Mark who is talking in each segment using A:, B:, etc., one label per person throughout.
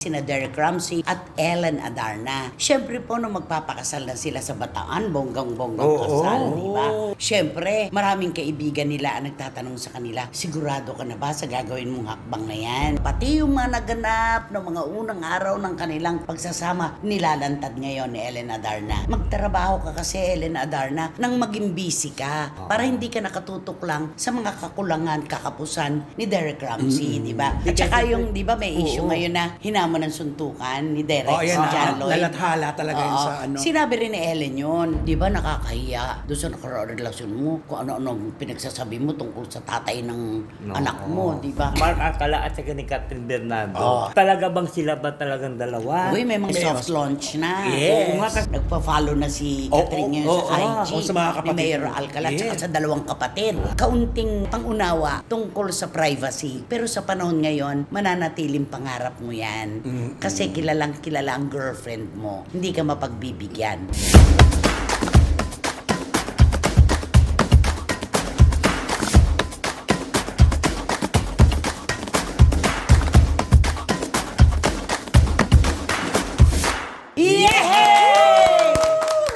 A: Sina Derek Ramsey at Ellen Adarna. Siyempre po, nung magpapakasal na sila sa Bataan, bonggang-bonggang kasal, di ba? Siyempre, maraming kaibigan nila ang nagtatanong sa kanila, sigurado ka na ba sa gagawin mong hakbang na yan? Pati yung mga naganap ng mga unang araw ng kanilang pagsasama, nilalantad ngayon ni Ellen Adarna. Magtrabaho ka kasi, Ellen Adarna, nang maging busy ka, para hindi ka nakatutok lang sa mga kakulangan, kakapusan ni Derek Ramsey, di ba? At saka yung, di ba, may issue ngayon na hinamon ng suntukan ni Derek si John Lloyd.
B: Lalathala talaga yun sa ano.
A: Sinabi rin ni Ellen yun, di ba nakakahiya doon sa nakaraang relasyon mo, kung ano-ano pinagsasabi mo tungkol sa tatay ng anak mo, di ba?
C: Mark Alcala at saka ni Catherine Bernardo. Talaga bang sila ba talagang dalawa?
A: Uy, may mga soft launch na.
C: Yes.
A: Oo nga, nagpa-follow na si Catherine ngayon sa IG
B: sa mga kapatid.
A: ni Mayor Alcala at saka sa dalawang kapatid. Kaunting pangunawa tungkol sa privacy. Pero sa panahon ngayon, mananatiling pangarap mo yan. Kasi kilalang kilala ang girlfriend mo. Hindi ka mapagbibigyan.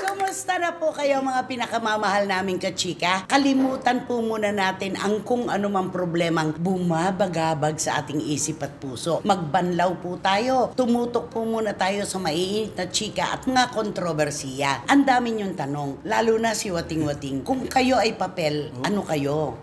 A: Kumusta na po kayo mga pinakamamahal naming kachika? Kalimutan po muna natin ang kung anumang problemang bumabagabag sa ating isip at puso. Magbanlaw po tayo. Tumutok po muna tayo sa maiinit na chika at mga kontrobersiya. Ang dami niyong tanong, lalo na si Wating-Wating. Kung kayo ay papel, ano kayo?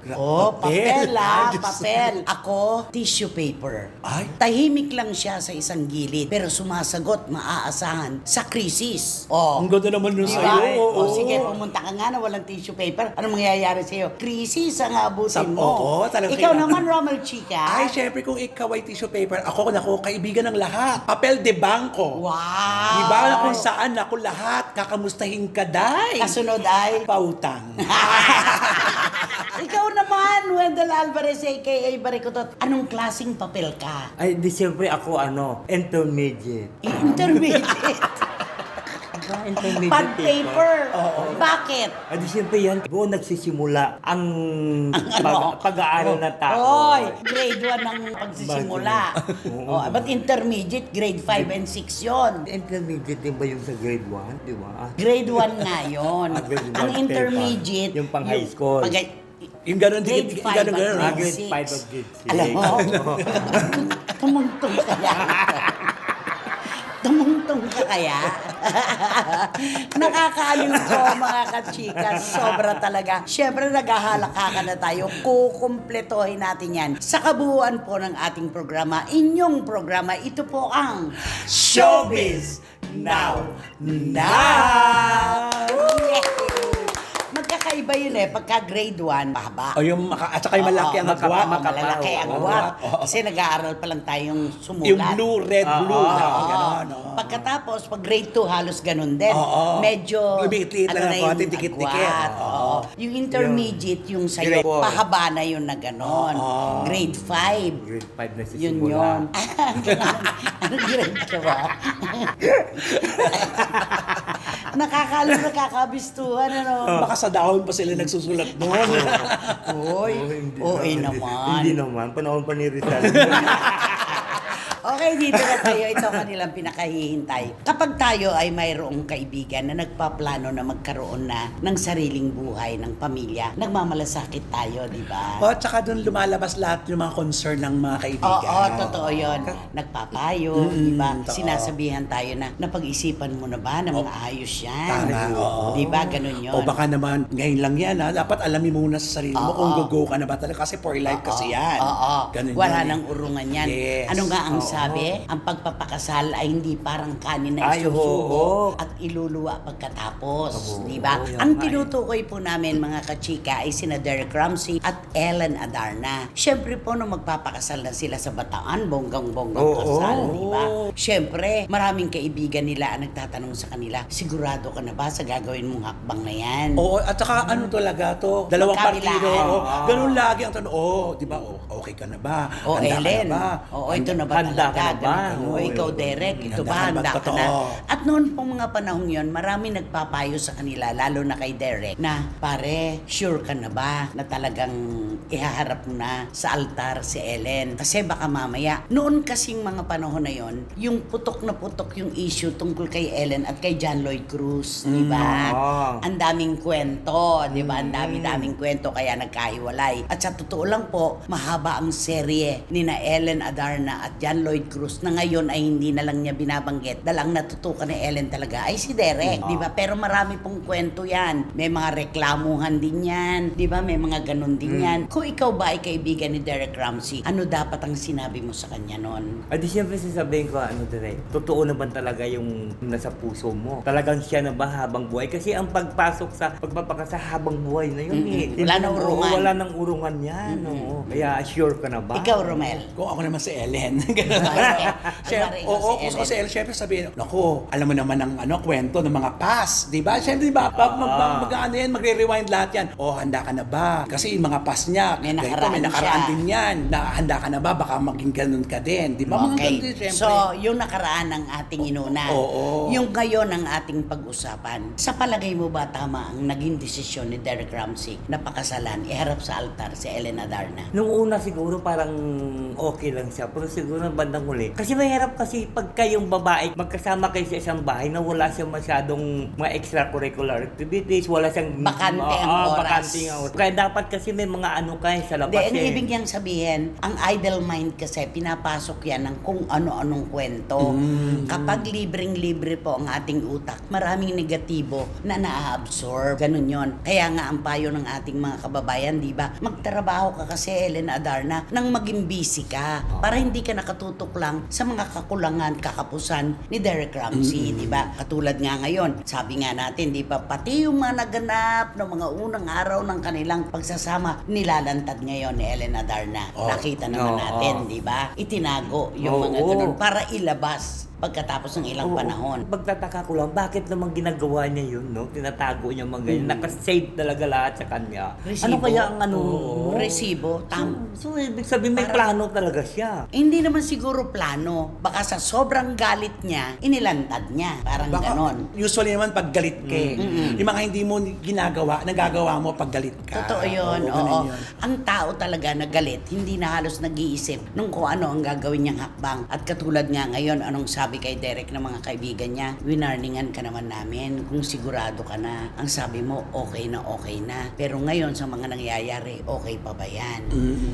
A: Papel papel. Ako, tissue paper.
B: Ay.
A: Tahimik lang siya sa isang gilid, pero sumasagot, maaasahan, sa krisis.
B: Ang ganda naman nun
A: Diba?
B: sa'yo.
A: Sige, pumunta ka nga na walang tissue paper. Ano mangyayari sa'yo? Krisis ang abutin mo.
B: Oo, talagang
A: Ikaw
B: kailangan.
A: naman, Romel Chica.
B: Ay, syempre kung ikaw ay tissue paper, ako kaibigan ng lahat. Papel de banco.
A: Wow!
B: Di ba na kung saan ako lahat, kakamustahin ka, day.
A: Kasunod ay...
B: Pautang.
A: Ikaw naman, Wendell Alvarez, a.k.a. Barikotot. Anong klaseng papel ka?
C: Ay, di siyempre ako intermediate.
A: Intermediate.
C: Intermediate
A: Pad paper. Bakit?
C: Ay, di siyempre yan. Doon nagsisimula ang
A: ano?
C: pag-aaral ng tao.
A: Oy, grade 1 ang pagsisimula. But intermediate, grade 5 and 6 yon.
C: Intermediate din ba yung sa grade 1? Di ba?
A: Grade 1 nga yun.
C: Grade
A: Ang
C: one,
A: intermediate,
C: yung pang high school.
B: Yung gano'n,
A: Grade 5 at
B: gano'n.
A: grade
C: Grade 5 at grade 6.
A: Alam mo, tumungtong kaya. Tumungtong ka kaya? Nakakaaliw ko mga kachika. Sobra talaga. Siyempre naghahalaka na tayo. Kukumpletohin natin yan. Sa kabuuan po ng ating programa, inyong programa, ito po ang
B: Showbiz Now!
A: Magkakaiba yun pagka grade 1, mahaba.
B: O yung at saka yung malaki ang agwat.
A: Malalaki ang agwat. Kasi nag-aaral pa lang tayong sumulat.
B: Yung blue, red, blue. Gano'n.
A: Pagkatapos, pag grade 2, halos ganun din. Medyo,
B: Lumiliit lang ang konti, dikit-dikit.
A: Yung intermediate, yung sa'yo,
C: Grade four.
A: pahaba na yun na ganon. Grade 5.
C: Grade 5 na
A: Yun
C: sisimula.
A: yun. Anong grade ka ba? Nakakabistuhan, ano?
B: Baka sa dahon pa sila nagsusulat noon.
A: Oy, OA naman.
C: Hindi naman. Panahon pa ni Rizal.
A: Okay, dito na tayo. Ito kanilang pinakahihintay. Kapag tayo ay mayroong kaibigan na nagpaplano na magkaroon na ng sariling buhay, ng pamilya, nagmamalasakit tayo, di ba?
B: O, at saka doon lumalabas lahat yung mga concern ng mga kaibigan.
A: Oo, totoo yun. Nagpapayo, di ba?
B: totoo.
A: Sinasabihan tayo na napag-isipan mo na ba na maayos yan?
B: Tama, oo.
A: Di ba? Ganun yun.
B: O baka naman, ngayon lang yan ha, dapat alamin muna sa sarili mo kung go ka na ba talaga kasi for life kasi yan.
A: Oo.
B: Ganun
A: Wala
B: yun.
A: nang urungan yan.
B: Yes.
A: Ano nga ang sabi? Ang pagpapakasal ay hindi parang kanin na
C: Ay,
A: isusubo
C: oo.
A: at iluluwa pagkatapos.
C: Oo,
A: Di ba?
C: oo, yan
A: Ang
C: nga
A: tinutukoy po namin mga kachika ay sina Derek Ramsey at Ellen Adarna. Siyempre po nung magpapakasal na sila sa Bataan, bonggang-bonggang kasal. Di ba? Siyempre, maraming kaibigan nila ang nagtatanong sa kanila, sigurado ka na ba sa gagawin mong hakbang na yan?
B: Oo, at saka ano talaga to, dalawang
A: Magkabilaan.
B: partido. Ganun lagi ang tanong, di ba, okay ka na ba?
A: O
B: Handa ka
A: Ellen,
B: na ba?
A: ito na ba
C: Handa ka
A: talaga?
C: na ba?
A: O ikaw Derek, ito
B: Handa
A: ba?
B: ka ba?
A: Handa ka
B: Totoo.
A: na? At noon pong mga panahong yon, marami nagpapayo sa kanila, lalo na kay Derek, na pare, sure ka na ba na talagang ihaharap mo na sa altar si Ellen? Kasi baka mamaya, noon kasing mga panahon na yon, yung putok na putok yung issue tungkol kay Ellen at kay John Lloyd Cruz, di ba? Ang daming kwento, di ba? Ang daming kwento kaya nagkahiwalay. At sa totoo lang po, mahaba ang serye ni na Ellen Adarna at John Lloyd Cruz na ngayon ay hindi na lang niya binabanggit dahil ang natutukan ni Ellen talaga ay si Derek, di ba? Pero marami pong kwento yan. May mga reklamuhan din yan, di ba? May mga ganun din yan. Kung ikaw ba ay kaibigan ni Derek Ramsey, ano dapat ang sinabi mo sa kanya noon?
C: Di siyempre sasabihin ko, totoo naman talaga yung nasa puso mo. Talagang siya na ba habang buhay? Kasi ang pagpasok sa pagpapakasa habang buhay na yun
A: Wala nang urungan.
C: Wala nang urungan yan. Oo. Kaya sure ka na ba?
A: Ikaw, Romel.
B: Kung ako naman si Ellen.
A: Siyempre,
B: Oo, kung si Ellen, syempre sabihin, naku, alam mo naman ang kwento ng mga past, di ba? Syempre, di ba, magre-rewind lahat yan. O, handa ka na ba? Kasi yung mga past niya,
A: May
B: ganito, may nakaraan
A: siya.
B: din yan. Na, handa ka na ba? Baka maging ganun ka din. Di ba? Mga ganun din,
A: Okay.
B: syempre.
A: So, yung nakaraan ng ating inuna.
B: Oo.
A: Yung ngayon ang ating pag-usapan. Sa palagay mo ba tama ang naging desisyon ni Derek Ramsey na pakasalan, iharap sa altar si Ellen Adarna?
C: Nung una siguro parang okay lang siya. Pero siguro bandang huli. Kasi mahirap kasi pag kayong babae, magkasama kayo sa isang bahay na wala siyang masyadong mga extracurricular activities, wala siyang
A: Bakante ang oras.
C: Bakante ang oras. Kaya dapat kasi may mga ano kayo sa labas.
A: Hindi, ang ibig niyang sabihin, ang idle mind kasi pinapasok yan ng kung ano-anong kwento. Kapag libreng-libre po ang ating utak, maraming negatibo na naa-absorb. Ganun yon. Kaya nga ang payo ng ating mga kababayan, di ba? Magtrabaho ka kasi, Ellen Adarna, nang maging busy ka. Para hindi ka nakatutok lang sa mga kakulangan, kakapusan ni Derek Ramsey, di ba? Katulad nga ngayon, sabi nga natin, di ba? Pati yung mga naganap ng mga unang araw ng kanilang pagsasama, nilalantad ngayon ni Ellen Adarna. Nakita naman natin, di ba? Itinago yung mga ganun para ilabas pagkatapos ng ilang panahon.
C: Pagtataka ko lang, bakit naman ginagawa niya yun, no? Tinatago niya mga ganyan. Nakasave talaga lahat sa kanya.
A: Resibo.
C: Ano kaya ang ano?
A: Resibo,
C: So, ibig sabihin may plano talaga siya.
A: Hindi naman siguro plano. Baka sa sobrang galit niya, inilantad niya. Parang ganon.
B: Usually naman pag galit ka, yung mga hindi mo ginagawa, nagagawa mo pag galit ka.
A: Totoo yun,
B: ganun
A: oo.
B: yun.
A: Ang tao talaga na galit, hindi na halos nag-iisip nung kung ano ang gagawin niyang hakbang. At katulad nga ngayon, anong sabi kay Derek ng mga kaibigan niya, winarningan ka naman namin kung sigurado ka na. Ang sabi mo, okay na. Pero ngayon, sa mga nangyayari, okay pa ba yan?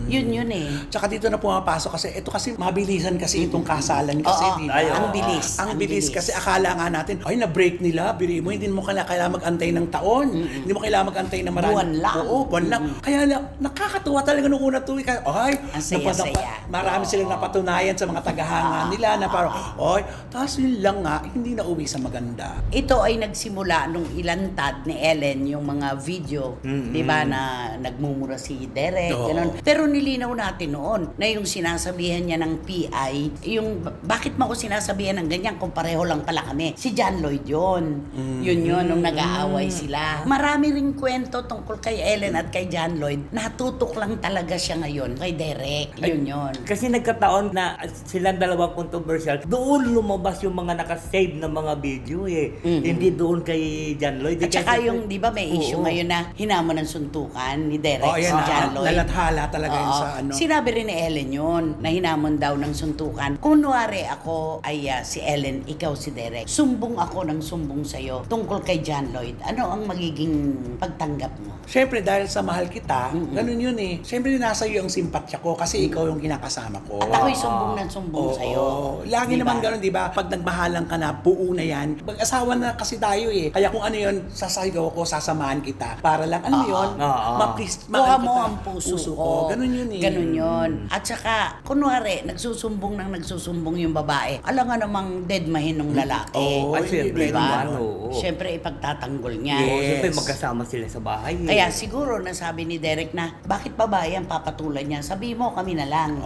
A: Yun eh.
B: Tsaka dito na pumapasok kasi ito kasi mabilisan kasi itong kasalan kasi,
A: Oo,
B: di ba?
A: ang bilis.
B: Ang bilis kasi akala nga natin, ay na-break nila, biri mo, hindi mo kailangan mag-antay ng taon. Hindi mo kailangan mag-antay ng marami.
A: Buwan lang.
B: Oo, buwan lang. Kaya nakakatuwa talaga nung una tuwi ka. Ay,
A: Ang saya-saya.
B: marami silang napatunayan sa mga tagahanga nila na parang, ay, tapos yun lang nga, hindi na uwi sa maganda.
A: Ito ay nagsimula nung ilantad ni Ellen yung mga video, di ba, na nagmumura si Derek,
B: Oo.
A: ganun. Pero nilinaw natin noon na yung sinasabihan niya ng PI, yung bakit mo ako sinasabihan ng ganyan kung pareho lang pala kami. Si John Lloyd yun. Yun, nung nag-aaway sila. Marami ring kwento tungkol kay Ellen at kay John Lloyd. Natutok lang talaga siya ngayon kay Derek. Yun.
C: Kasi nagkataon na silang dalawang controversial, doon lumabas yung mga nakasave na mga video Hindi doon kay John Lloyd.
A: At saka
C: Kasi-
A: yung, di ba, may issue
C: Oo.
A: ngayon na hinamon ng suntukan ni Derek
B: Oh,
A: si
B: ayan,
A: John Lloyd.
B: nalathala talaga yun
A: Oo.
B: sa ano.
A: Sinabi rin ni Ellen yun, na hinamon daw ng suntukan. Kunwari ako ay si Ellen, ikaw si Derek. Sumbong ako ng sumbong sa'yo tungkol kay John Lloyd. Ano ang magiging pagtanggap mo?
B: Siyempre, dahil sa mahal kita, ganun yun eh. Siyempre, nasa iyo ang simpatya ko kasi ikaw yung kinakasama ko.
A: At ako'y sumbong ng sumbong sa'yo.
B: Lagi
A: Di ba?
B: naman ganun, di ba? Pag nagmahalan ka na, buo na yan. Mag-asawa na kasi tayo eh. Kaya kung ano yun, sasayaw ko, sasamahan kita. Para lang, ano yun? Ma-please,
A: Kuha
B: mahal
A: mo
B: kita.
A: ang puso ko.
B: Ganun yun eh.
A: Ganun yun. At saka, kunwari, nagsusumbong yung babae. Alam nga namang deadmahin ng lalaki.
B: Oo,
C: Ay, siyempre
A: Diba?
C: naman, oo.
A: Siyempre, ipagtatanggol niya.
B: Yes.
C: Oo, siyempre magkasama sila sa bahay.
A: Kaya siguro nasabi ni Derek na, bakit babae ang papatulan niya? Sabi mo, kami na lang.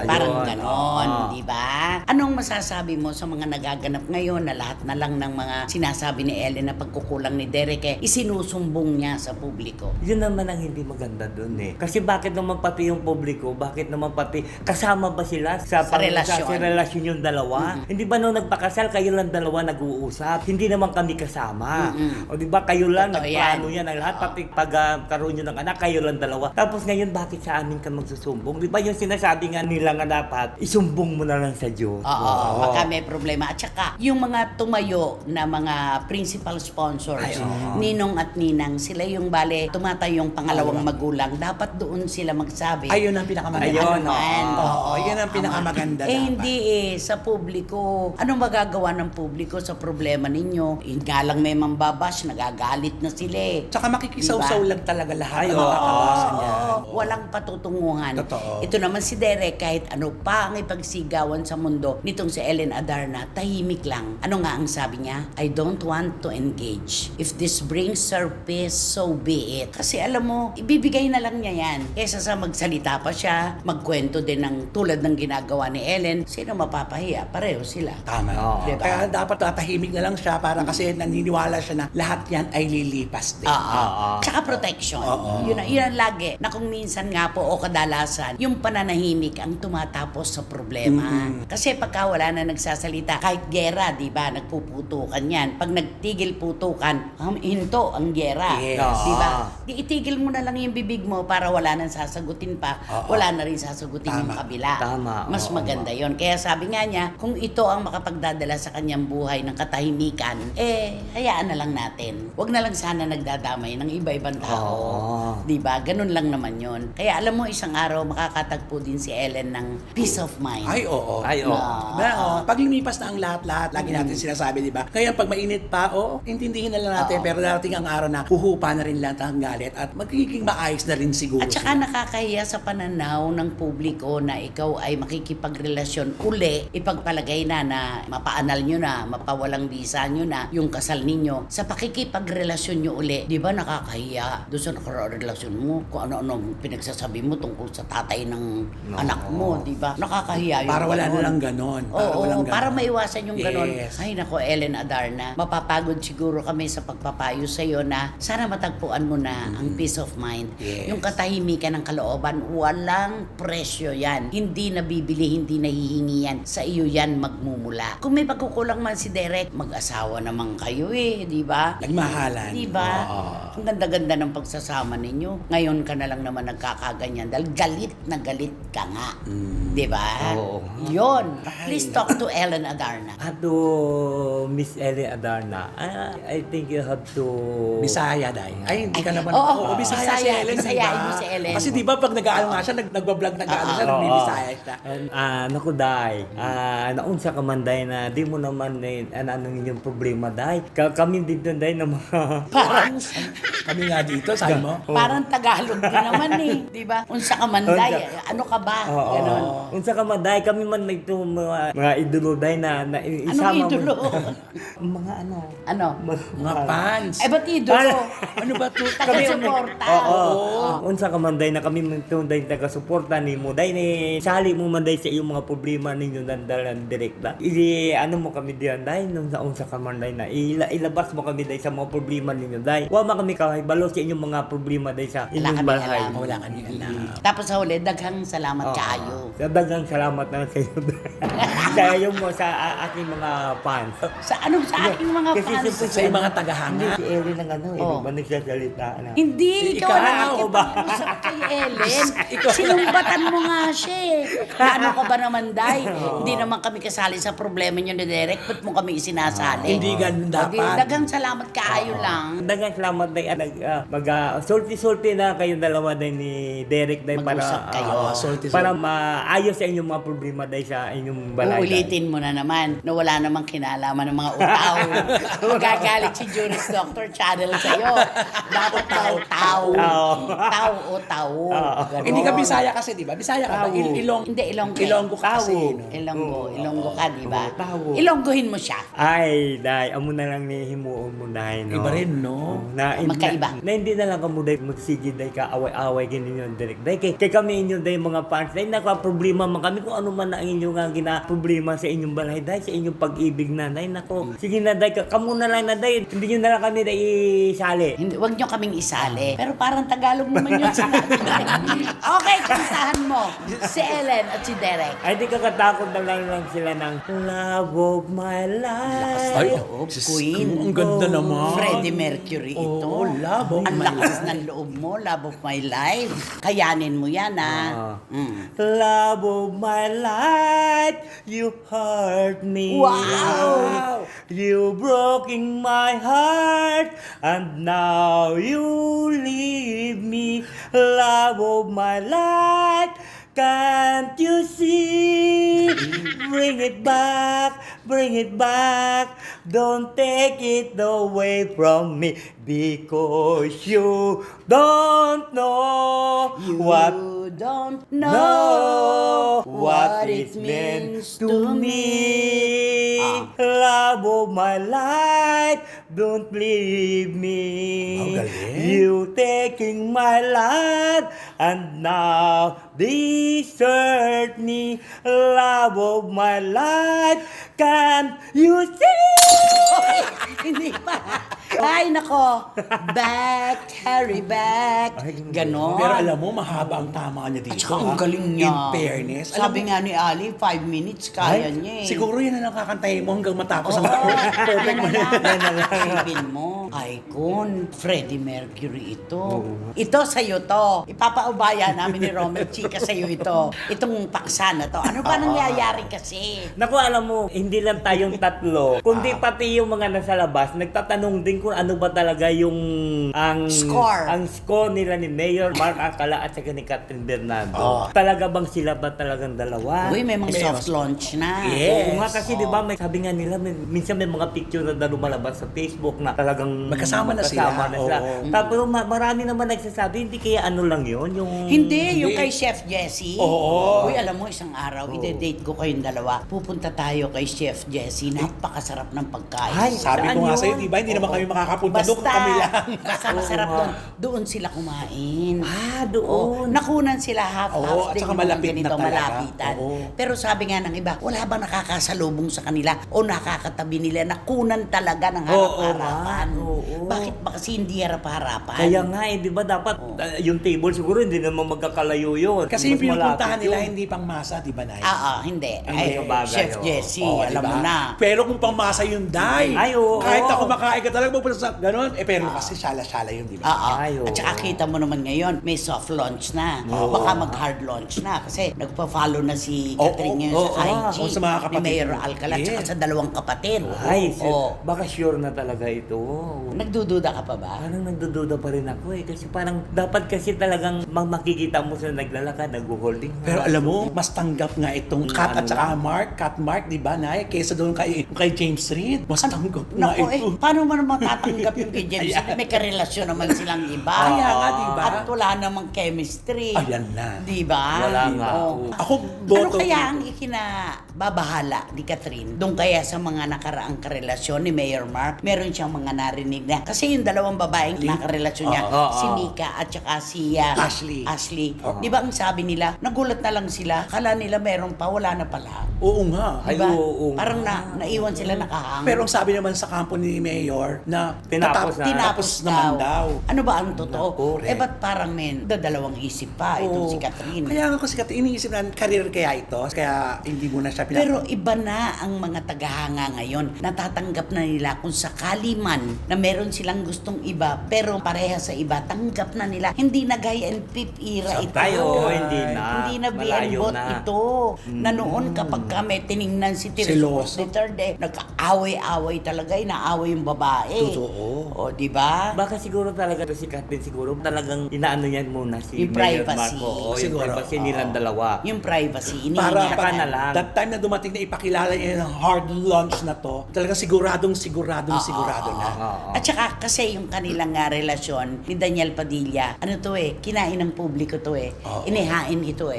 A: Parang
C: ayun.
A: ganon,
C: Oo.
A: di ba? Anong masasabi mo sa mga nagaganap ngayon na lahat na lang ng mga sinasabi ni Ellen na pagkukulang ni Derek isinusumbong niya sa publiko?
C: Yun naman ang hindi maganda doon Kasi bakit naman pati yung publiko, bakit naman pati kasama ba sila sa
A: relasyon.
C: Sa relasyon yung dalawa? Hindi ba nung nagpakasal, kayo lang dalawa nag-uusap? Hindi naman kami kasama. O di ba kayo lang,
A: Totoo
C: nagplano
A: yan.
C: yan ang lahat, pati pagkaroon nyo ng anak, kayo lang dalawa. Tapos ngayon, bakit sa amin ka magsusumbong? Di ba yung sinasabi nga nila nga dapat, isumbong mo na lang sa Diyos.
A: Oo, baka may problema. At saka, yung mga tumayo na mga principal sponsors,
B: Ay, oo.
A: ninong at ninang, sila yung bale, tumatayong pangalawang magulang. Dapat doon sila magsabi.
B: Ayun ang pinakamaganda.
C: Ayun,
A: naman.
B: Oo, yun ang pinakamaganda dapat.
A: Hindi sa publiko. Anong magagawa ng publiko sa problema ninyo? Nga lang may mambabash, nagagalit na sila eh.
B: Tsaka makikisaw-saw
A: Diba?
B: lang talaga lahat.
C: Ay,
B: ang
C: oo.
B: makakawasan yan.
A: Oo, walang patutunguhan.
B: Totoo.
A: Ito naman si Derek, kahit ano pa ang ipagsigawan sa mundo nitong si Ellen Adarna, tahimik lang. Ano nga ang sabi niya? I don't want to engage. If this brings her peace, so be it. Kasi alam mo, ibibigay na lang niya yan. Kesa sa magsalita pa siya, magkwento din ng tulad ng ginagawa ni Ellen, sino mapapahiya? Pareho sila.
B: Tama.
C: Oo.
A: Diba?
B: Kaya dapat tatahimik na lang siya para kasi naniniwala siya na lahat yan ay lilipas din.
A: Oo. Tsaka protection.
B: Oo.
A: Yun ang lagi. Na kung minsan nga po o kadalasan, yung pananahimik ang tumatapos sa problema. Kasi pagka wala na nagsasalita, kahit gera, di ba, nagpuputukan yan. Pag nagtigil putukan, hinto ang gera.
B: Yes.
A: Di ba? Di itigil mo na lang yung bibig mo para wala nang sasagutin pa.
B: Oo.
A: Wala na rin sasagutin yung
B: Tama.
A: kabila.
C: Tama.
A: Mas
C: Oo,
A: maganda yon. Kaya sabi nga niya, kung ito ang makapagdadala sa kanyang buhay ng katahimikan, hayaan na lang natin. Huwag na lang sana nagdadamay ng iba-ibang tao.
C: Oo.
A: Di ba? Ganun lang naman yon. Kaya alam mo, isang araw makakatagpo din si Ellen ng peace of mind.
B: Ay, oo.
C: Ay, oo.
B: Pag lumipas na ang lahat-lahat, lagi natin sinasabi, di ba? Ngayon, pag mainit pa, intindihin na lang natin,
A: Oo.
B: pero darating ang araw na huhupa na rin lahat ang galit at magiging maayos na rin siguro.
A: At saka
B: sila.
A: nakakahiya sa pananaw ng publiko na ikaw ay makikipagrelasyon uli, ipagpalagay na mapaanal nyo na, mapawalang visa nyo na yung kasal ninyo. Sa pakikipagrelasyon nyo uli, di ba nakakahiya doon sa nakarelasyon mo, kung ano-ano pinagsasabi mo tungkol sa tatay ng anak mo, di ba? Nakakahiya yun.
B: Para wala na
A: ganon.
B: lang ganon.
A: Oo, para maiwasan yung ganon.
B: Yes.
A: Ay nako, Ellen Adarna, mapapagod siguro kami sa pagpapayo sa iyo na sana matagpuan mo na ang peace of mind.
B: Yes.
A: Yung katahimikan ng kalooban, walang presyo yan. Hindi nabibili, hindi nahihingi yan. Sa iyo yan magmumula. Kung may pagkukulang man si Derek, mag-asawa naman kayo di ba?
B: Nagmahalan.
A: Di ba?
B: Oo.
A: Ang ganda-ganda ng pagsasama ninyo. Ngayon ka na lang naman nagkakaganyan dahil galit na galit ka nga. Di ba?
C: Oo.
A: Yun. Please talk to Ellen Adarna.
C: To Miss Ellen Adarna, I think you have to...
B: Bisaya, Day. Ay, hindi ka naman.
A: Oo,
B: Bisaya si
A: Bisaya.
B: Ellen,
A: Bisayain
B: diba?
A: mo si Ellen.
B: Kasi di ba pag nag-aano nga siya, nagbablog nag-aano siya,
C: Oo.
B: nagbibisaya siya.
C: Naku, Day. Naunsa ka man, Day, na di mo naman ano yung problema, Day. Kami dito, Day, na mga...
A: Parang,
B: Kami nga dito, sabi mo.
A: parang Tagalog din naman di ba? Unsa ka manday, ano ka ba?
C: Oo.
A: Ganon.
C: Unsa ka man, Day, kami man nagto mga idolo, Day, na
A: Anong
C: isama
A: idolo?
C: mga ano?
A: Ano?
B: Mga fans.
A: Eh, ba't idolo?
B: Ano ba to?
A: Taga-suporta.
C: Oo. Unsa ka man, Day, na kami man ito, Day, taga-suporta ni mo, Day, ni sali mo man, Day, sa iyong mga problema ninyo nandalan direkta. Ano mo kami diyan, Day, nung sa unsa ka man, Day, na ilabas mo kami, Day, sa mga problema ninyo, Day. Wa man kami kahibalo sa inyong mga problema, Day, sa
A: Wala
C: inyong
A: kami
C: bahay.
A: alam.
B: Wala kami alam.
A: Tapos sa huli, daghang salamat kaayo.
C: Daghang salamat na sa iyo, Day. Sa iyong aking mga fans.
A: Sa aking mga
C: Kasi
A: fans?
C: siyempre,
B: Sa mga
C: Hindi,
B: tagahanga.
C: si Erin ang ano,
A: Oh.
C: ba nagsasalita na.
A: Hindi, ikaw
B: Ikaw,
A: ang
B: ako ba?
A: nakikipag-usap kay Ellen. Sinumbatan mo nga siya Na ano ka ba naman, Day? Hindi naman kami kasali sa problema niyo ni Derek. Ba't mo kami isinasali?
B: Hindi ganun dapat.
A: Daghang salamat kaayo lang.
C: Daghang salamat, Day. Sulti-sulti na kayong dalawa, Day, ni Derek, Day, para
A: Mag-usap kayo.
B: Sulti-sulti.
C: para maayos sa inyong mga problema, Day, sa inyong balay. Day.
A: Uulitin mo na naman na wala namang kinalaman ng mga utaw. Magagalit si Juris Doctor Channel sa'yo. Dapat tao. Tao o tao. Ganon.
B: Hindi ka Bisaya kasi, di ba? Bisaya ka ba?
C: Tao.
A: Hindi, Ilonggo.
B: Ilonggo ka kasi.
C: Tao.
B: No?
A: Ilonggo ka, di ba?
C: Tao.
A: Ilonggohin mo siya.
C: Ay, Day, amo na lang ni himuon mo, Day, no?
B: Iba rin, no?
A: Magkaiba.
C: Na hindi na lang kamo, Day, magsige, Day, ka away-away ganin yung direct. Day, kay kami inyo, Day, mga fans, Day, naka-problema man kami kung ano man ang inyong nga gina-problema sa inyong balay, Day, sa inyong pag-ibig na, Day, nako. Sige na, Day, kamo na lang na, Day, hindi nyo na lang kami, Day, isali.
A: Hindi, wag nyo kaming isali. Pero parang Tagalog naman yun sinabi. Okay, kantahan mo. Si Ellen at si Derek.
C: Ay, di kakatakot na lang sila ng Love of my life.
B: Ay,
A: loob,
B: Diyos
A: Queen.
B: ko, ang ganda naman.
A: Freddie Mercury ito.
B: Oo, love of
A: Ang
B: my
A: lakas
B: life.
A: ng loob mo, love of my life. Kayanin mo yan,
C: Ah.
A: Mm.
C: Love of my life, you have hurt me.
A: Wow!
C: You broken my heart, and now you leave me, love of my life. Can't you see? Bring it back, bring it back. Don't take it away from me, because you don't know
A: You
C: what
A: don't
C: know
A: know
C: what it means to me. Love of my life, don't leave me.
B: Wow, galing.
C: You taking my life, and now desert me. Love of my life, can you see?
A: Hindi pa. Ay, nako. Back, carry back.
C: Ay,
A: Ganon.
B: Pero alam mo, mahaba ang tama niya dito.
A: At saka ang
B: ha?
A: galing niya.
B: In fairness. Alam
A: Sabi
B: mo,
A: nga ni Ali, 5 minutes, kaya niya eh.
B: siguro yan na lang kakantahin mo hanggang matapos ang
A: Oo,
B: taon. Perfect mo
A: yan
B: yan.
A: na lang. Isipin mo, icon, Freddie Mercury ito. Ito sa'yo to. Ipapaubaya namin ni Romel Chica sa'yo ito. Itong paksa na to. Ano ba nangyayari kasi?
C: Naku, alam mo, hindi lang tayong tatlo, kundi pati yung mga nasa labas, nagtatanong din kung ano ba talaga yung ang score nila ni Mayor Mark Alcala at saka ni Catherine Bernardo. Talaga bang sila ba talagang dalawa?
A: Uy, may mga soft launch na.
B: Yes.
C: Oo nga kasi di ba may sabi nga nila minsan may mga picture na lumalabas sa Facebook na talagang
B: Magkasama na sila. Oo.
C: Tapos marami naman nagsasabi hindi kaya ano lang yun yung
A: Hindi, yung kay Chef Jessie.
B: Oo.
A: Uy, alam mo, isang araw, ide-date ko kayong dalawa. Pupunta tayo kay Chef Jessie. Napakasarap ng pagkain.
C: Ay,
B: Sabi
C: saan
B: ko nga
C: yun?
B: sa'yo, di ba? Hindi naman kami makakapunta doon kung kami lang.
A: Basta masarap
C: Oo
A: doon.
C: nga.
A: Doon sila kumain.
C: doon.
A: Nakunan sila half-half
B: Oo, at
A: din
B: saka
A: yung mga
B: malapit na
A: ganito,
B: talaga.
A: malapitan.
B: Oo.
A: Pero sabi nga ng iba, wala bang nakakasalubong sa kanila o nakakatabi nila, nakunan talaga ng harap-harapan.
C: Oo.
A: Bakit ba kasi hindi harap-harapan?
C: Kaya nga di ba dapat yung table siguro hindi naman magkakalayo yun.
B: Kasi yung
C: Mas malapit
B: pinupuntahan nila,
C: yun.
B: hindi pang masa, di ba, Nay?
A: Hindi.
C: Ay, kabagay,
A: Chef
C: oo.
A: Jessie,
B: Oo,
A: alam
B: diba?
A: mo na.
B: Pero kung pang masa yung Day,
C: Ay, oo.
B: kahit ako makain ka talaga, magpunta sa ganun. Pero kasi shala-shala yun, di ba?
C: Ay, oo.
A: At saka kita mo naman ngayon, may soft launch na. Baka mag-hard launch na. Kasi nagpa-follow na si
B: Oo,
A: Catherine ngayon
B: oo,
A: sa IG.
B: oo, sa mga
A: ni
B: kapatid
A: Mayor
B: mo.
A: Alcala, at saka
B: Yes.
A: sa dalawang kapatid.
C: Ay,
A: Oo.
C: baka sure na talaga ito.
A: Nagdududa ka pa ba?
C: Parang nagdududa pa rin ako eh. Kasi parang dapat kasi talagang makikita mo sila naglalakad, nag-holding.
B: Pero alam mo, mas tanggap nga itong Kat at
C: ano
B: saka Kat Mark, di ba, Nay? Kaysa doon kay James Reid. Mas tanggap nga
A: Naku
B: ito.
A: paano mo naman tatanggap yung kay James? May karelasyon naman silang iba.
B: Kaya nga, di ba?
A: At wala namang chemistry.
B: Ayan na.
A: Di ba?
C: Wala nga.
A: Oo.
B: Ako,
A: Ano
B: boto.
A: kaya ang ikinababahala ni Catherine? Doon kaya sa mga nakaraang karelasyon ni Mayor Mark, meron siyang mga narinig na. Kasi yung dalawang babaeng nakarelasyon niya, si Nika at saka si
B: Ashley.
A: Di ba ang sabi nila, nagulat na lang sila, kala nila meron pa, wala na pala.
B: Oo nga.
C: Ay,
A: Diba?
C: oo.
A: Parang naiwan sila nakahang.
B: Pero ang sabi naman sa kampo ni Mayor na
C: Tinapos na.
B: tinapos naman daw.
A: Ano ba ang totoo?
B: Correct.
A: Ba't parang may dadalawang isip pa itong
B: Oo.
A: si Catherine?
B: Kaya nga kasi iniisip na career kaya ito, kaya hindi mo na siya
A: Pero iba na ang mga tagahanga ngayon. Natatanggap na nila kung sakali man na meron silang gustong iba, pero pareha sa iba, tanggap na nila. Hindi na gaya and pip era ito.
C: Tayo, hindi na.
A: Hindi na
C: Malayo
A: bienbot
C: na.
A: ito. Na noon kapag kami tiningnan si
B: Seloso.
A: Duterte, nagkaaway-away talaga, inaaway yung babae.
B: Totoo.
A: O, di ba?
C: Baka siguro talaga si Catherine siguro talagang inaano niyan muna si
A: Yung
C: Mayor
A: privacy.
C: Marco. Oo, yung
B: Siguro,
C: privacy nilang dalawa.
A: Yung privacy,
B: Para
A: iniingat
C: Saka
A: na.
C: na lang.
B: that time na dumating na ipakilala niya ng hard launch na to, talagang sigurado na.
C: Oo.
A: At saka kasi yung kanilang relasyon ni Daniel Padilla, ano to kinain ng publiko to inihain ito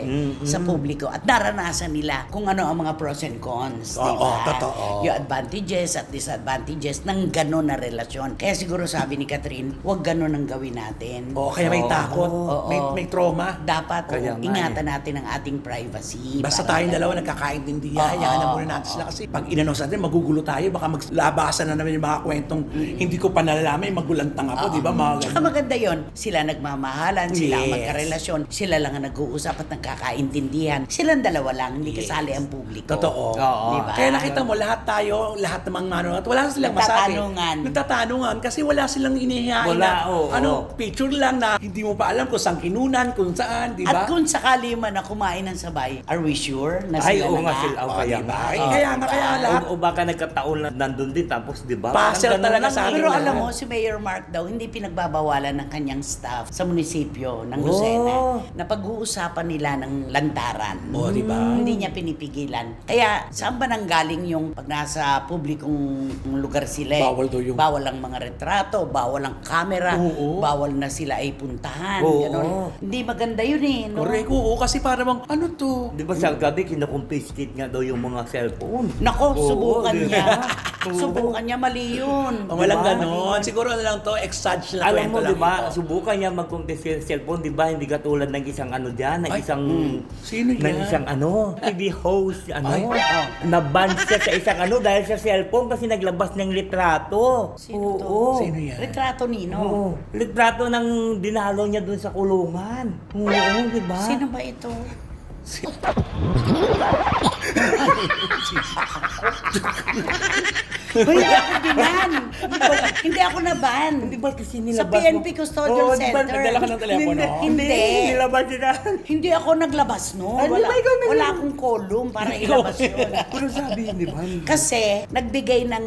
A: sa publiko at naranasan nila kung ano ang mga pros and cons, di
B: Oo,
A: ba?
B: totoo.
A: Yung advantages at disadvantages ng gano'n na relasyon. Kaya siguro sabi ni Catherine, huwag gano'n ang gawin natin.
B: O kaya may
C: Oo.
B: takot,
A: Oo.
B: may trauma.
A: Dapat
C: Kaya nga
A: ingatan natin ang ating privacy.
B: Basta
A: Parang
B: tayong dalawa
A: gano'n.
B: nagkakaintindihan,
A: Oo,
B: hayaan na muna natin sila kasi pag inanos natin, magugulo tayo, baka maglabasan na naman yung mga kwentong hindi ko pa nalalaman, magulantang ako, di ba? Mga
A: Tsaka
B: ganun.
A: maganda yon, sila nagmamahalan, sila ang
B: Yes.
A: magkarelasyon, sila lang ang nag-uusap at nagkakaintindihan. Silang dalawa lang, hindi kasali ang publiko.
B: Totoo.
C: Oo.
A: Diba?
B: Kaya nakita mo, lahat tayo, lahat namang ano, at wala silang masabi.
A: Nagtatanungan.
B: nagtatanungan kasi wala silang inihain
C: Wala,
B: na,
C: oo.
B: picture lang na hindi mo pa alam kung saan kinunan, kung saan, di ba?
A: At kung sakali man na kumain ng sabay, are we sure na
C: Ay,
A: sila
C: oo
A: na
C: nga sila.
B: Oh,
C: Kaya
B: diba?
C: nga.
B: Eh, kaya nga, kaya lahat.
C: O baka nagkataon na nandun din tapos, di ba?
B: Puzzle
C: Parang ganun
B: talaga
C: lang
B: sa
C: eh.
B: akin
A: Pero
B: na.
A: alam mo, si Mayor Mark daw, hindi pinagbabawalan ng kanyang staff sa munisipyo ng
C: Oh.
A: Lucena na pag-uusapan nila ng lantaran.
B: Oh, di ba?
A: Hindi niya pinipigilan. Kaya saan ba nanggaling yung pag nasa publikong lugar sila
B: Bawal daw yung-
A: bawal ang mga retrato, bawal ang camera,
B: Oo.
A: bawal na sila ay puntahan.
C: Oo.
A: Ganon. Hindi maganda yun eh. No?
B: Correct, oo, kasi para bang, ano to?
C: Di ba sa gabi, kinakumpiskate nga daw yung mga cellphone.
A: Nako,
C: Oo,
A: subukan
C: di ba?
A: niya.
C: Oo.
A: Subukan niya, mali yun.
B: Oh, walang
C: Diba?
B: ganon. Siguro ano lang to, exage na
C: Alam mo,
B: kwento
C: di
B: lang
C: ba,
B: ito.
C: subukan niya mag-contest yung cellphone, di ba? Hindi katulad ng isang ano dyan, ng
B: Ay,
C: isang...
B: Sino
C: ng
B: yan?
C: isang ano, TV host, ano,
B: Ay,
C: na-ban siya sa isang ano dahil sa cellphone kasi naglabas ng litrato.
A: Sino to?
C: Oo.
B: Sino yan?
A: Retrato Nino.
C: Oo. Litrato ng dinalo niya dun sa kulungan. Oo, di ba?
A: Sino ba ito? Hoy, hindi ako binan. Hindi ako naban.
C: Di ba kasi
A: Sa
C: nilabas
A: PNP
C: mo?
A: Custodial
C: Oo, di ba,
A: Center.
B: nagdala ka ng telepono?
A: Hindi.
C: Nilabas niya.
A: Hindi ako naglabas no.
C: Ay, di
A: Wala,
C: ba ikaw nag-
A: wala akong column para ilabas yun.
C: Pero sabi yun, di ba?
A: Kasi nagbigay ng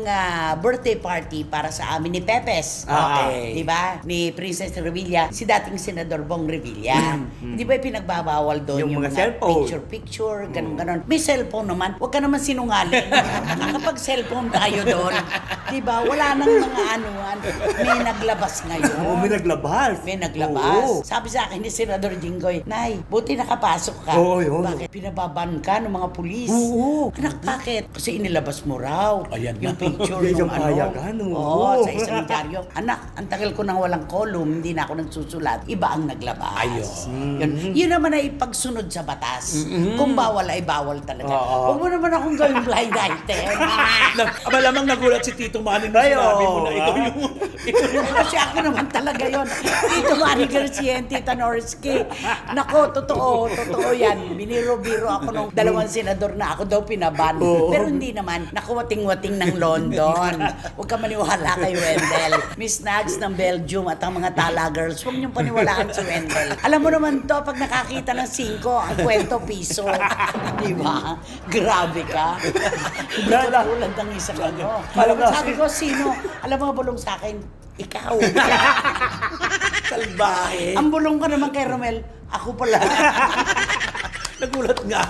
A: birthday party para sa amin ni Pepes.
B: Okay.
A: Di ba? Ni Princess Revilla, si dating Senador Bong Revilla. Di ba pinagbabawal doon
C: Yung
A: yung,
C: mga
A: mga
C: cellphone.
A: picture, ganun-ganun. May cellphone naman. Huwag ka naman sinungaling. Kapag cellphone tayo doon, di ba? Wala nang mga anuan. May naglabas ngayon.
C: Oo, may naglabas.
A: May naglabas.
C: Oo.
A: Sabi sa akin ni Senador Jinggoy, Nay, buti nakapasok ka.
C: Oo, yun.
A: Bakit? Pinababan ka ng mga pulis.
C: Oo.
A: Anak, bakit? Kasi inilabas mo raw.
B: Ayan
A: yung
B: na.
A: picture
C: Yung
A: yung ano.
C: payagan, oo.
A: Oo, sa isang dyaryo. Anak, ang tagal ko nang walang column, hindi na ako nagsusulat. Iba ang naglabas.
B: Ayun.
A: Yun naman ay pagsunod sa batas. Kung bawal ay bawal talaga.
C: Oo.
A: Huwag mo naman akong gawing blind item.
B: Malamang nagulat si Tito Manny nung
C: Ay,
B: sinabi mo
C: oo,
B: na ikaw
C: ah.
B: yung...
A: Kasi ako naman talaga yon. Tito Manny Garcia and Tita Norsky. Nako, totoo yan. Biniro-biro ako nung dalawang senador na ako daw pinaban. Pero hindi naman. Nakuwating-wating ng London. Huwag ka maniwala kay Wendell. Miss Nags ng Belgium at ang mga Tala girls, huwag niyong paniwalaan si Wendell. Alam mo naman to, pag nakakita ng 5, ang kwento piso. Di ba? Grabe ka. Hindi ko tulad ng isang ano. Sabi ko, sino? Alam mo, bulong sa akin, ikaw.
B: Salbahe.
A: Ang bulong ka naman kay Romel, ako pala.
B: Nagulat nga.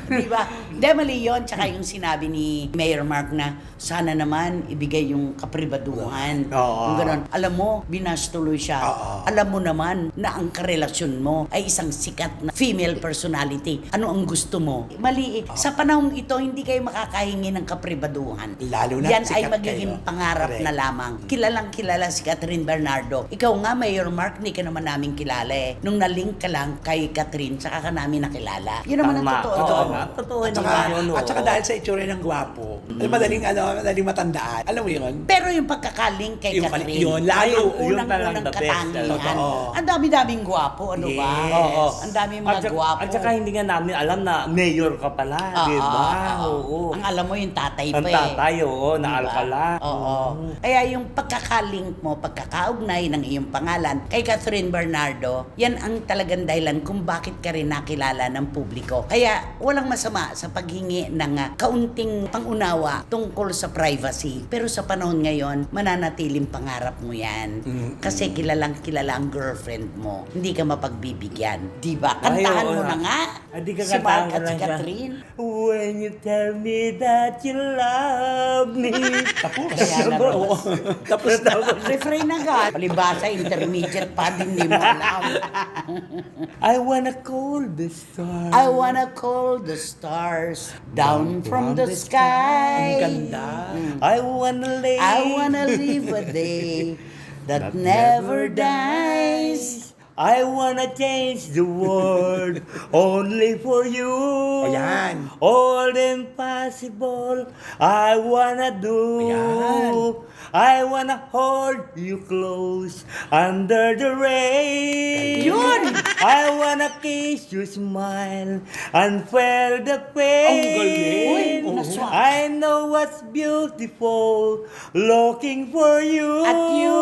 A: Di ba? Di mali yun. Tsaka yung sinabi ni Mayor Mark na sana naman ibigay yung kapribaduhan.
C: Oo.
A: Yung ganon. Alam mo, binash tuloy siya.
B: Oo.
A: Alam mo naman na ang karelasyon mo ay isang sikat na female personality. Ano ang gusto mo? Mali. Sa panahong ito, hindi kayo makakahingi ng kapribaduhan.
B: Lalo na
A: Yan ay
B: sikat
A: magiging
B: kayo.
A: pangarap
B: Correct.
A: na lamang. Kilalang kilala si Catherine Bernardo. Ikaw nga, Mayor Mark, hindi ka naman namin kilala eh. Nung nalink ka lang kay Catherine, saka ka namin nakilala. Yun naman ang
C: Tama.
A: totoo
C: Oo,
A: doon.
C: nga. Totoo
B: At
C: naman
B: saka,
C: yun.
B: at saka dahil sa itsura ng gwapo, madaling matandaan. Alam mo yun?
A: Pero yung pagkakaling kay
B: Yung
A: Catherine,
B: yun, lalo,
A: ay yung
C: yun
A: unang-unang
C: talagang the best.
A: katangian.
B: Totoo.
A: Ang dami-daming gwapo, ano ba?
B: Yes.
C: Oo.
A: Ang daming mga gwapo.
C: At saka hindi nga namin alam na mayor ka pala, di ba? Oo.
A: Ang alam mo yung tatay
C: Ang
A: pa eh.
C: tatay, oo, na
A: Diba?
C: Alcala.
A: Oo. Kaya yung pagkakalink mo, pagkakaugnay ng iyong pangalan kay Catherine Bernardo, yan ang talagang dahilan kung bakit ka rin nakilala ng publiko. Kaya walang masama sa paghingi ng kaunting pangunawa tungkol sa privacy. Pero sa panahon ngayon, mananatiling pangarap mo yan. Kasi kilalang kilala ang girlfriend mo. Hindi ka mapagbibigyan. Diba?
C: Ay,
A: Kantahan
C: oo
A: mo
C: na.
A: na nga.
C: Hindi ka
A: Si Mark
C: kantahan ko
A: at si
C: lang siya.
A: Catherine.
C: When you tell me that you love me. Tapos.
A: Kaya na,
B: Oo. Tapos na.
A: Refrain agad. Palibasa, intermediate pa din, hindi mo alam.
C: I wanna call the stars.
A: I wanna call the stars down from the sky.
B: Ang ganda.
C: I wanna lay.
A: I wanna live a day that never dies.
C: I wanna change the world only for you.
B: Ayan.
C: All impossible I wanna do.
B: Ayan.
C: I wanna hold you close under the rain.
A: Yun!
C: I wanna kiss your smile and feel the pain.
B: Ang galing.
A: Uy, naswak.
C: I know what's beautiful, looking for you.
A: At you,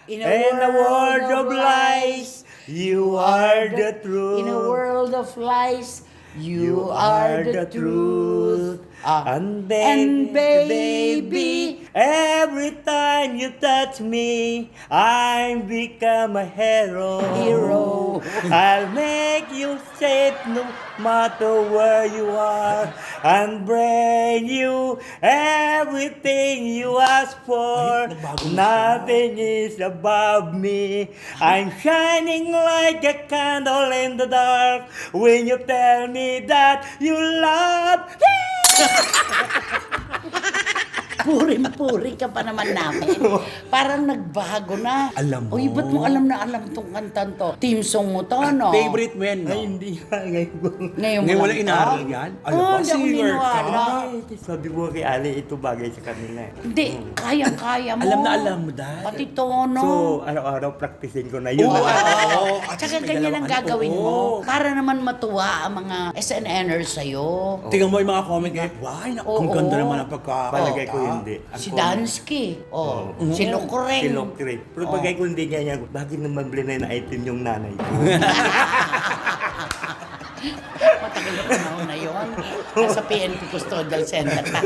C: In a world of lies, you are the truth.
A: In a world of lies, you are the truth.
C: And
A: And
C: baby, every time you touch me, I become a hero.
A: Hero.
C: I'll make you safe no matter where you are, and bring you everything you ask for.
B: Ay, nagbago na siya.
C: Nothing is above me. I'm shining like a candle in the dark when you tell me that you love me.
A: Puring-puri ka pa naman namin. Parang nagbago na.
B: Alam mo.
A: Uy, ba't mo alam na alam tong kantan to? Team song mo to, no?
B: Favorite mo yan, no?
C: Ay, hindi nga ngayon.
A: Ngayon mo
B: Ngayon wala
A: lang to?
B: inaaral yan? Alam
A: Oo,
B: ba,
A: hindi ako
B: singer ka?
A: niniwala.
C: Ay, sabi mo kay Ali, ito bagay sa kanila.
A: Hindi, kayang-kaya mo.
B: Alam mo dahil.
A: Pati tono.
C: So, araw-araw practicein ko na yun.
B: Oo,
A: Oo.
B: At
A: Tsaka
B: least may
A: ganyan ang
B: dalawang
A: gagawin
B: ano,
A: mo.
B: oo.
A: Para naman matuwa ang mga SNNers sa'yo.
B: Tingnan mo yung mga comment ngayon. Why, ang
A: Oo.
B: ganda naman ang pagkakata.
C: Palagay ko hindi.
A: Si Dansky. Oh. Si Lukureng.
C: Si Lokre. Pero pagay ko hindi ganyan, bakit naman blinay na item yung nanay ko?
A: Matagal na panahon na yun. Nasa PNP Custodial Center na.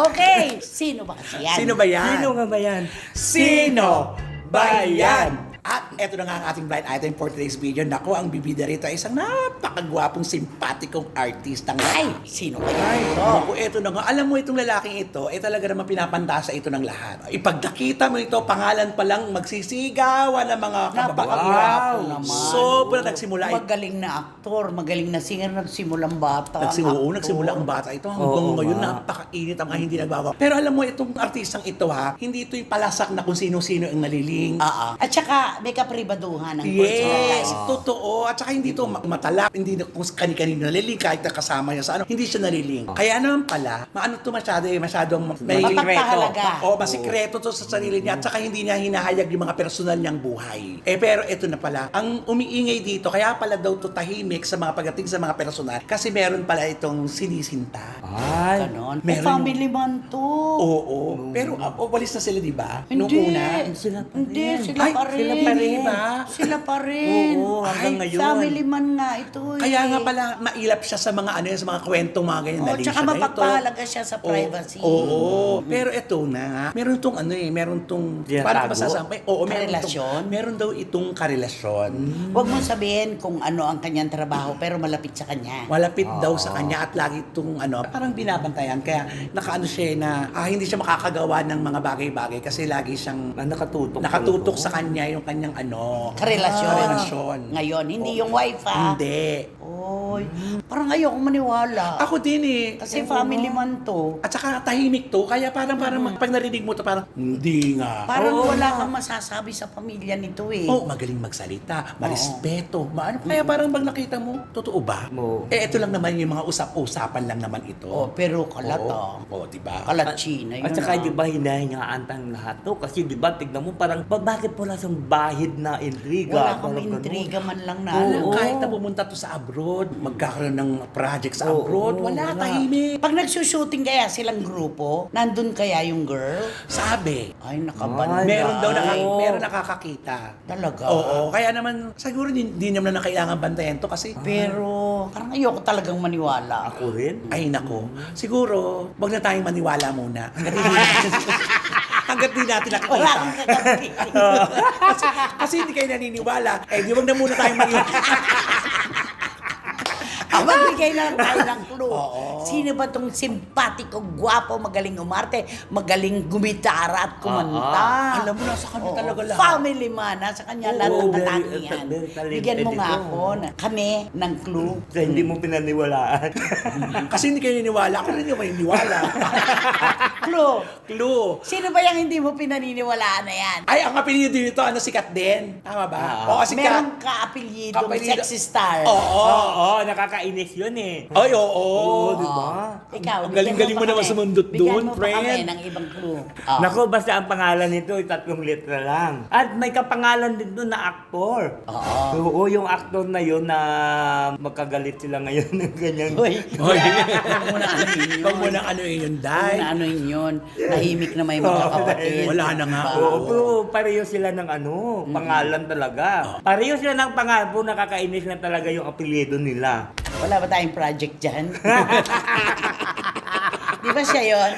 A: Okay, sino ba kasi yan?
B: Sino ba yan?
C: Sino nga ba yan?
B: Sino ba yan? At eto na nga ang ating blind item for today's video. Naku, ang bibida rito ay isang napakagwapong, simpatikong artistang
A: Ay, sino ba yan?
B: Ay, naku, eto na nga. Alam mo itong lalaking ito, talaga naman pinapandasa ito ng lahat. Ipag nakita mo ito, pangalan pa lang magsisigawan ng mga kababaihan.
A: Napakagwapo naman.
B: Sobrang nagsimula ito.
A: Magaling na aktor, magaling na singer, nagsimulang bata.
B: Nagsimula ang bata ito hanggang
C: Oo,
B: ngayon
C: nga.
B: napakainit ang mga hindi nagbabago. Pero alam mo itong artistang ito hindi ito yung palasak na kung sino-sino ang naliling.
A: At saka, may kapribaduhan ng
B: Yes,
A: personal.
B: totoo. At saka hindi ito matalak, hindi na kung kani-kanino naliling, kahit nakasama niya sa ano, hindi siya naliling. Kaya naman pala, maano ito masyadong may
A: Mapagpahalaga.
B: O, masikreto to sa sarili niya at saka hindi niya hinahayag yung mga personal niyang buhay. Pero ito na pala, ang umiingay dito, kaya pala daw to tahimik sa mga pagdating sa mga personal, kasi meron pala itong sinisinta.
C: Ay,
A: Ganon.
B: Meron
A: May family man to.
B: Oo. Pero walis na sila, di ba? Nung
A: Hindi.
B: una.
C: sila pa
A: Hindi,
C: rin.
A: sila
B: Ay,
A: pa rin.
B: sila pa rin ba?
A: Sila pa rin.
C: Oo, hanggang ngayon.
A: Family man nga ito eh.
B: Kaya nga pala, mailap siya sa mga ano, sa mga kwentong mga ganyan.
A: Oh,
B: Naling
A: tsaka
B: siya ganito.
A: mapagpahalaga siya sa privacy.
B: Oo. Pero ito na, meron tong meron tong,
C: Tinatago?
B: paano masasabi? Oo, meron
A: Karelasyon?
B: meron daw itong karelasyon.
A: Huwag mo sabihin kung ano ang kanyang trabaho pero malapit sa kanya.
B: Malapit daw sa kanya at lagi itong parang binabantayan. Kaya nakaano siya na hindi siya makakagawa ng mga bagay-bagay kasi lagi siyang nakatutok sa kanya yung kanyang
A: Karelasyon.
B: Karelasyon.
A: Ngayon, hindi yung wife ha.
B: Hindi.
A: Oy, parang ayoko maniwala.
B: Ako din eh.
A: Kasi family man to.
B: At saka tahimik to, kaya parang pag narinig mo to, parang hindi nga.
A: Parang
C: Oo.
A: wala kang masasabi sa pamilya nito eh.
B: Oh, magaling magsalita, marespeto, maano. Kaya parang pag nakita mo, totoo ba?
C: Oo.
B: Ito lang naman yung mga usap-usapan lang naman ito.
A: Oh, pero kalat ah.
B: Oo, di ba?
A: Kalat China yun.
C: At saka
A: ah.
C: di ba hinahingaan tang lahat to? Kasi di ba tignan mo parang bakit wala siyang bahid na intriga?
A: Wala kang
C: Parang ganun.
A: intriga man lang na.
B: Alam,
C: Oo.
B: kahit na pumunta to sa abroad, magkakaroon ng project sa
C: Oo,
B: abroad, wala,
C: wala.
B: tahimik.
A: Pag nagsushooting kaya silang grupo, nandun kaya yung girl?
B: Sabi,
A: Ay, nakabanda.
C: Ay,
B: meron daw
C: Oo.
B: meron nakakakita.
A: Talaga?
B: Oo, kaya naman, siguro hindi naman na kailangan bantayan to kasi,
A: Pero, parang ayoko talagang maniwala.
C: Ako rin.
B: ay nako, siguro, wag na tayong maniwala muna. Hanggat di natin nakikita.
A: Wala akong kagabi.
B: Kasi hindi kayo naniniwala, di wag na muna tayong maniwala.
A: Magbigay Magbigay na lang tayo ng clue.
B: Oo.
A: Sino ba tong simpatiko, gwapo, magaling umarte, magaling gumitara at kumanta?
B: Alam mo, nasa kanya talaga lahat.
A: Family man, nasa kanya lahat ng katangian.
C: very talented
A: Bigyan mo nga
C: ito.
A: ako kami ng clue.
C: Sa hindi mo pinaniwalaan.
B: Kasi hindi kayo niniwala. Ako rin yung may niniwala.
A: Clue.
B: Clue.
A: Sino ba yung hindi mo pinaniniwalaan na yan?
B: Ay, ang apelyido dito, sikat din. Tama ba? Oo, sikat.
A: Meron ka-apelyidong
B: Apelyido-
A: sexy star.
B: Oo.
C: Oo, nakakainis yun eh.
B: Ay, oo.
C: Oo, di ba?
A: Ikaw,
B: Ang galing-galing mo naman sumundot doon,
A: Bigyan mo pa kami
B: friend.
A: ng ibang clue.
C: Naku, basta ang pangalan nito ay 3 letra lang. At may kapangalan din doon na aktor. Oo, yung aktor na yun na magkagalit sila ngayon ng ganyan.
A: Hoy,
B: Hoy.
A: huwag mo na anuin yun.
B: Huwag mo nang ano yun,
A: Huwag
B: Day.
A: mo na anuin yun. Tahimik na may magkakapatid.
B: Wala na nga.
A: Diba?
C: Oo, pero pareho sila ng pangalan talaga. Pareho sila ng pangalan, po nakakainis na talaga yung apelyido nila.
A: Wala ba tayong project dyan? Di ba siya yun?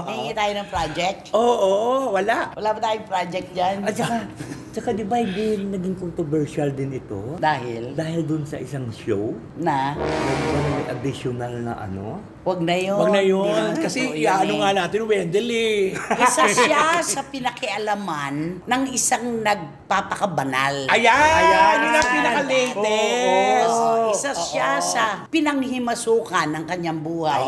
A: Hingi tayo ng project?
B: Oo, wala.
A: Wala ba tayong project dyan?
C: At saka di ba hindi naging controversial din ito?
A: Dahil
C: Dahil dun sa isang show,
A: na,
C: may additional na
A: wag na yun.
B: Wag na
A: Hindi
B: yun.
A: naman
B: Kasi
A: totoo yun
B: iaano
A: eh.
B: nga natin, Wendell eh.
A: Isa siya sa pinakialaman ng isang nagpapakabanal.
B: Ayan! Yun ang pinaka-latest.
C: Oo.
A: Isa siya sa pinanghimasukan ng kanyang buhay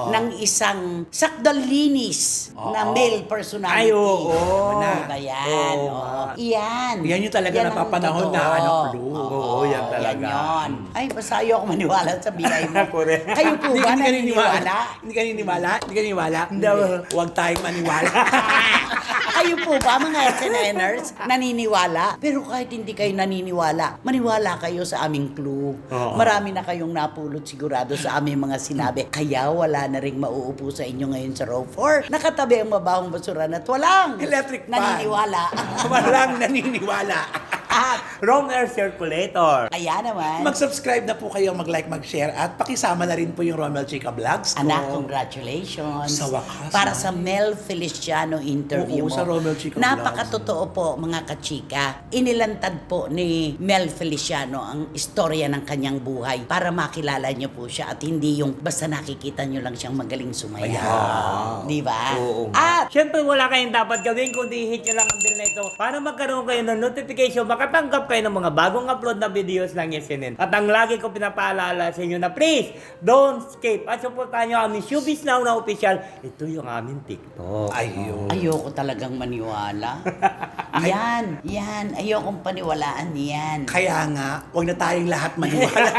A: ng isang sakdalinis na male personality.
C: Ay, oo.
A: Ano ba yan?
C: Oo,
A: Oo.
C: nga.
A: Yan.
B: Yan yung talaga
A: Yan ang
B: napapanahon na
A: totoo.
B: clue.
C: Oo, yan talaga.
A: Yan yun. Ay, basta ayoko maniwala sa bigay mo.
C: Correct.
A: Kayo po ba
B: ka
A: naniniwala?
B: Hindi ka naniniwala? Hindi ka naniniwala?
C: Hindi.
B: Huwag tayong maniwala.
A: Kayo po ba mga SNNers naniniwala? Pero kahit hindi kayo naniniwala, maniwala kayo sa aming clue.
C: Oo.
A: Marami na kayong napulot sigurado sa aming mga sinabi. Kaya wala na ring mauupo sa inyo ngayon sa row 4. Nakatabi ang mabahong basura at walang
B: Electric fan.
A: naniniwala.
B: Walang naniniwala.
A: At
C: Wrong air circulator.
A: kaya naman,
B: Mag-subscribe na po kayo, mag-like, mag-share, at pakisama na rin po yung Romel Chica Vlogs ko.
A: anak, congratulations.
B: Sa wakas,
A: Para
B: no?
A: sa Mel Feliciano interview
B: Oo,
A: mo.
B: sa Romel Chica
A: Napakatotoo po, mga kachika. Inilantad po ni Mel Feliciano ang istorya ng kanyang buhay para makilala niyo po siya at hindi yung basta nakikita niyo lang siyang magaling sumayaw. Di ba?
C: Oo.
A: At
C: Siyempre, wala kayong dapat gawin kundi hit nyo lang ang bell na ito para magkaroon kayo ng notification, makatanggap kayo ng mga bagong upload na videos ng SNN. At ang lagi ko pinapaalala sa inyo na please, don't skip at supportahan nyo aming Showbiz Now na official. Ito yung aming TikTok.
B: Ayun.
A: ayoko talagang maniwala. yan. Ayokong paniwalaan yan.
B: Kaya nga, huwag na tayong lahat maniwala.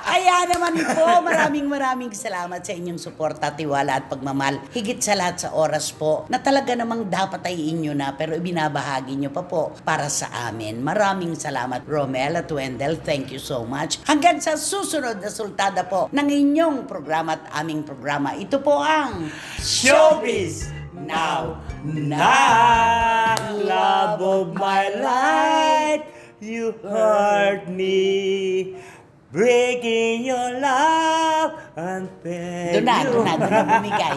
A: Kaya naman po, maraming salamat sa inyong suporta, tiwala at pagmamahal. Higit sa lahat sa oras po na talaga namang dapat ay inyo na pero ibinabahagi nyo pa po para sa amin. Maraming salamat, Romel at Wendell. Thank you so much. Hanggang sa susunod na sultada po ng inyong programa at aming programa. Ito po ang
C: Showbiz Now na love of my life, you hurt me, breaking your love and
A: Doon na bumigay.